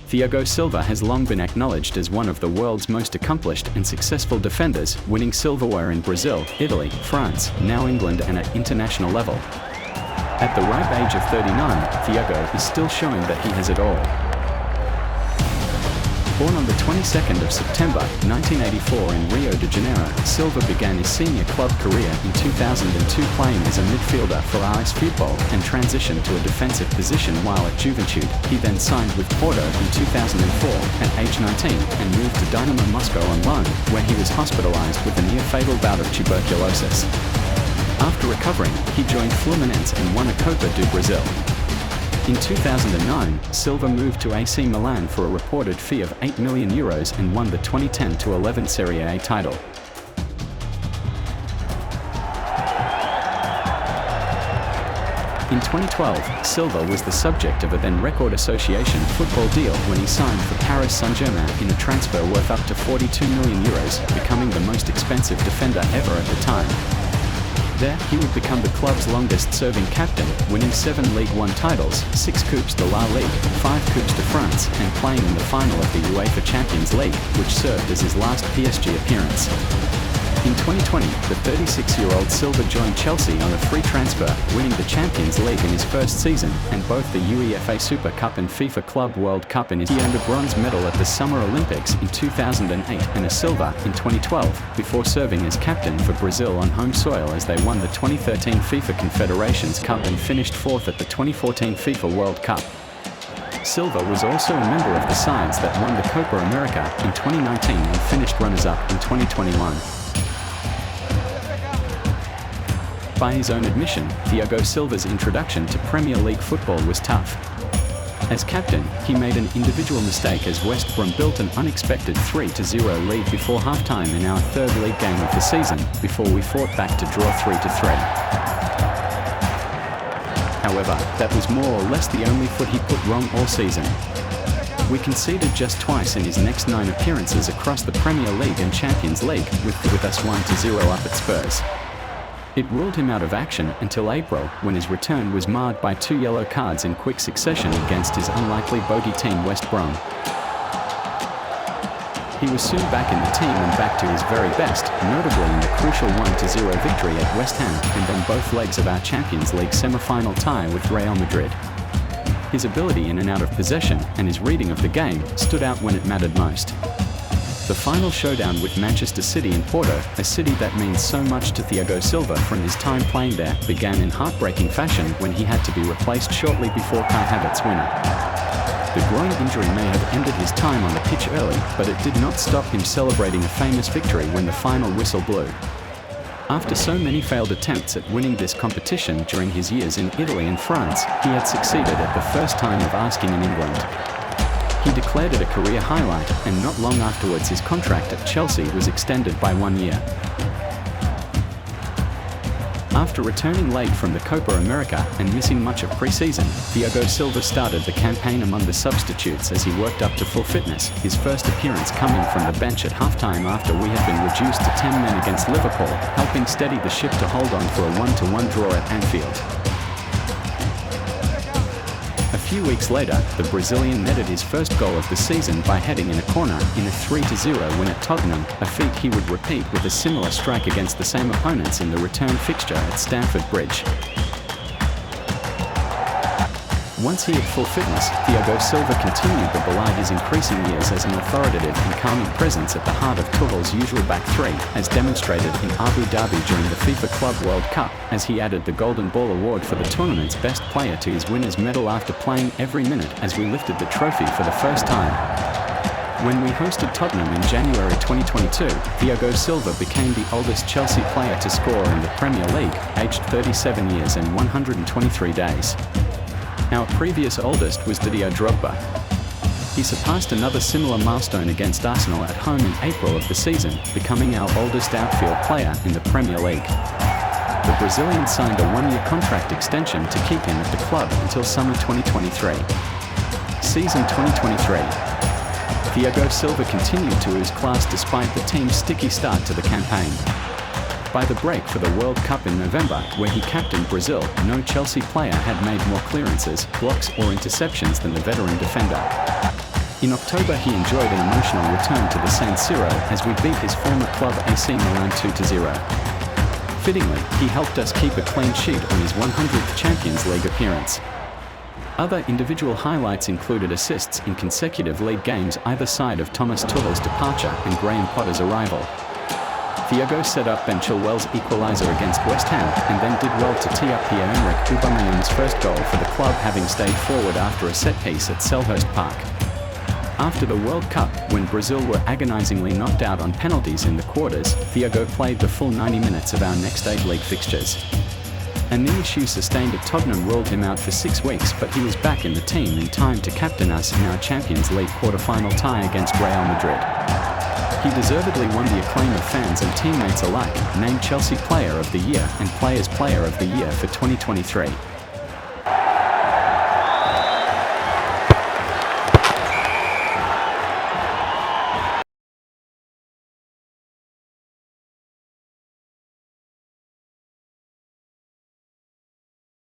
Thiago Silva has long been acknowledged as one of the world's most accomplished and successful defenders, winning silverware in Brazil, Italy, France, now England and at international level. At the ripe age of 39, Thiago is still showing that he has it all. Born on the 22nd of September 1984 in Rio de Janeiro, Silva began his senior club career in 2002 playing as a midfielder for AS Futebol and transitioned to a defensive position while at Juventude. He then signed with Porto in 2004 at age 19 and moved to Dynamo Moscow on loan, where he was hospitalized with a near-fatal bout of tuberculosis. After recovering, he joined Fluminense and won a Copa do Brasil. In 2009, Silva moved to AC Milan for a reported fee of €8 million and won the 2010-11 Serie A title. In 2012, Silva was the subject of a then record association football deal when he signed for Paris Saint-Germain in a transfer worth up to €42 million, becoming the most expensive defender ever at the time. There, he would become the club's longest-serving captain, winning 7 League One titles, 6 Coupes de la Ligue, 5 Coupes de France, and playing in the final of the UEFA Champions League, which served as his last PSG appearance. In 2020, the 36-year-old Silva joined Chelsea on a free transfer, winning the Champions League in his first season, and both the UEFA Super Cup and FIFA Club World Cup. He earned a bronze medal at the Summer Olympics in 2008 and a silver in 2012, before serving as captain for Brazil on home soil as they won the 2013 FIFA Confederations Cup and finished 4th at the 2014 FIFA World Cup. Silva was also a member of the sides that won the Copa America in 2019 and finished runners-up in 2021. By his own admission, Thiago Silva's introduction to Premier League football was tough. As captain, he made an individual mistake as West Brom built an unexpected 3-0 lead before half-time in our third league game of the season, before we fought back to draw 3-3. However, that was more or less the only foot he put wrong all season. We conceded just twice in his next 9 appearances across the Premier League and Champions League, with us 1-0 up at Spurs. It ruled him out of action until April, when his return was marred by 2 yellow cards in quick succession against his unlikely bogey team West Brom. He was soon back in the team and back to his very best, notably in the crucial 1-0 victory at West Ham and on both legs of our Champions League semi-final tie with Real Madrid. His ability in and out of possession and his reading of the game stood out when it mattered most. The final showdown with Manchester City in Porto, a city that means so much to Thiago Silva from his time playing there, began in heartbreaking fashion when he had to be replaced shortly before Kai Havertz's winner. The groin injury may have ended his time on the pitch early, but it did not stop him celebrating a famous victory when the final whistle blew. After so many failed attempts at winning this competition during his years in Italy and France, he had succeeded at the first time of asking in England. He declared it a career highlight, and not long afterwards his contract at Chelsea was extended by 1 year. After returning late from the Copa America and missing much of pre-season, Thiago Silva started the campaign among the substitutes as he worked up to full fitness, his first appearance coming from the bench at halftime after we had been reduced to 10 men against Liverpool, helping steady the ship to hold on for a 1-1 draw at Anfield. A few weeks later, the Brazilian netted his first goal of the season by heading in a corner in a 3-0 win at Tottenham, a feat he would repeat with a similar strike against the same opponents in the return fixture at Stamford Bridge. Once he had full fitness, Thiago Silva continued to belie his increasing years as an authoritative and calming presence at the heart of Tuchel's usual back three, as demonstrated in Abu Dhabi during the FIFA Club World Cup, as he added the Golden Ball award for the tournament's best player to his winner's medal after playing every minute as we lifted the trophy for the first time. When we hosted Tottenham in January 2022, Thiago Silva became the oldest Chelsea player to score in the Premier League, aged 37 years and 123 days. Our previous oldest was Didier Drogba. He surpassed another similar milestone against Arsenal at home in April of the season, becoming our oldest outfield player in the Premier League. The Brazilian signed a 1-year contract extension to keep him at the club until summer 2023. Season 2023. Thiago Silva continued to his class despite the team's sticky start to the campaign. By the break for the World Cup in November, where he captained Brazil, no Chelsea player had made more clearances, blocks or interceptions than the veteran defender. In October he enjoyed an emotional return to the San Siro as we beat his former club AC Milan 2-0. Fittingly, he helped us keep a clean sheet on his 100th Champions League appearance. Other individual highlights included assists in consecutive league games either side of Thomas Tuchel's departure and Graham Potter's arrival. Thiago set up Ben Chilwell's equaliser against West Ham and then did well to tee up Pierre-Emerick Aubameyang's first goal for the club, having stayed forward after a set-piece at Selhurst Park. After the World Cup, when Brazil were agonisingly knocked out on penalties in the quarters, Thiago played the full 90 minutes of our next 8 league fixtures. A knee issue sustained at Tottenham ruled him out for 6 weeks, but he was back in the team in time to captain us in our Champions League quarter-final tie against Real Madrid. He deservedly won the acclaim of fans and teammates alike, named Chelsea Player of the Year and Players Player of the Year for 2023.